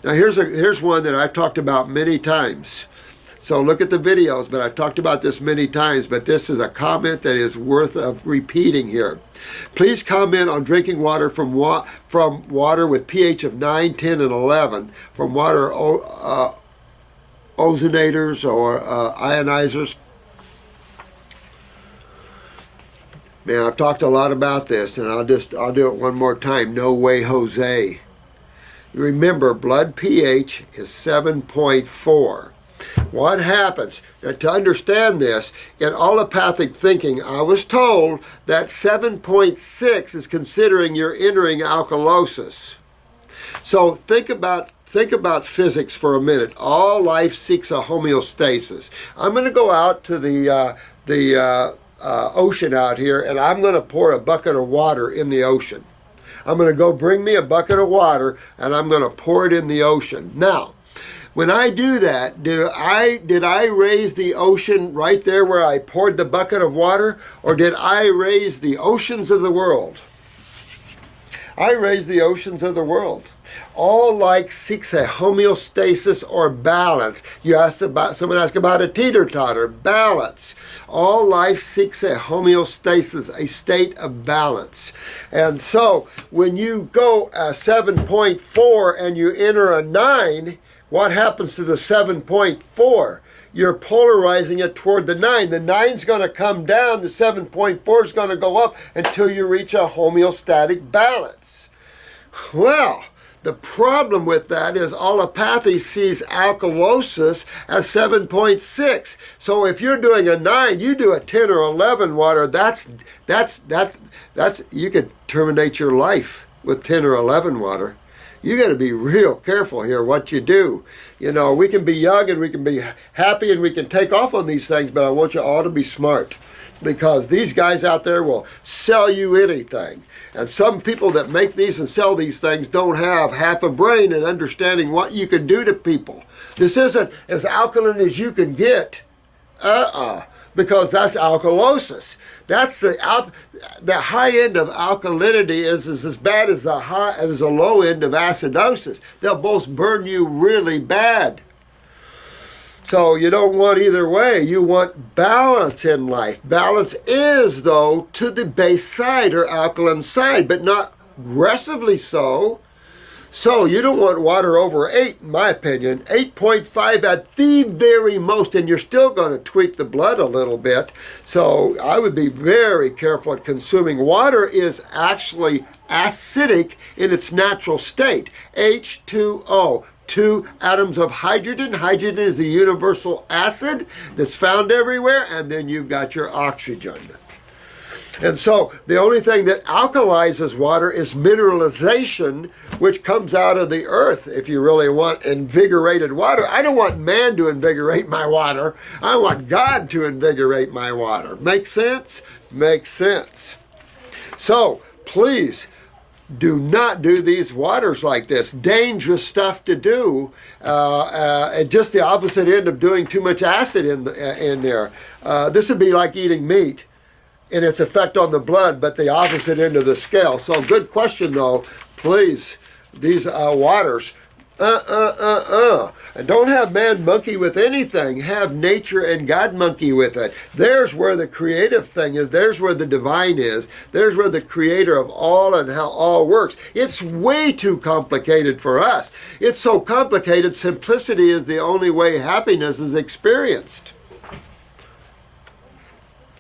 Now here's one that I've talked about many times. So look at the videos, but I've talked about this many times, but this is a comment that is worth of repeating here. Please comment on drinking water from water with pH of 9, 10, and 11, from water ozonators or ionizers. Man, I've talked a lot about this, and I'll do it one more time. No way, Jose. Remember, blood pH is 7.4. What happens? Now, to understand this, in allopathic thinking, I was told that 7.6 is considering you're entering alkalosis. So think about physics for a minute. All life seeks a homeostasis. I'm going to go out to the ocean out here, and I'm going to pour a bucket of water in the ocean. I'm going to go bring me a bucket of water, and I'm going to pour it in the ocean. Now, when I do that, did I raise the ocean right there where I poured the bucket of water, or did I raise the oceans of the world? I raised the oceans of the world. All life seeks a homeostasis or balance. Someone asked about a teeter-totter, balance. All life seeks a homeostasis, a state of balance. And so when you go 7.4 and you enter a 9, what happens to the 7.4? You're polarizing it toward the 9. The 9's going to come down, the 7.4 is going to go up until you reach a homeostatic balance. Well, the problem with that is allopathy sees alkalosis as 7.6. So if you're doing a 9, you do a 10 or 11 water, that's you could terminate your life with 10 or 11 water. You got to be real careful here what you do. You know, we can be young and we can be happy and we can take off on these things, but I want you all to be smart, because these guys out there will sell you anything. And some people that make these and sell these things don't have half a brain in understanding what you can do to people. This isn't as alkaline as you can get. Because that's alkalosis. That's the high end of alkalinity is as bad as the low end of acidosis. They'll both burn you really bad. So you don't want either way. You want balance in life. Balance is, though, to the base side or alkaline side, but not aggressively so. So you don't want water over 8, in my opinion. 8.5 at the very most, and you're still going to tweak the blood a little bit. So I would be very careful at consuming. Water is actually acidic in its natural state. H2O. 2 atoms of hydrogen. Hydrogen is a universal acid that's found everywhere, and then you've got your oxygen. And so the only thing that alkalizes water is mineralization, which comes out of the earth. If you really want invigorated water, I don't want man to invigorate my water. I want God to invigorate my water. Make sense? Makes sense. So please, do not do these waters like this. Dangerous stuff to do. And just the opposite end of doing too much acid in there. This would be like eating meat in its effect on the blood, but the opposite end of the scale. So good question, though. Please, these waters, And don't have man monkey with anything. Have nature and God monkey with it. There's where the creative thing is. There's where the divine is. There's where the creator of all and how all works. It's way too complicated for us. It's so complicated, simplicity is the only way happiness is experienced.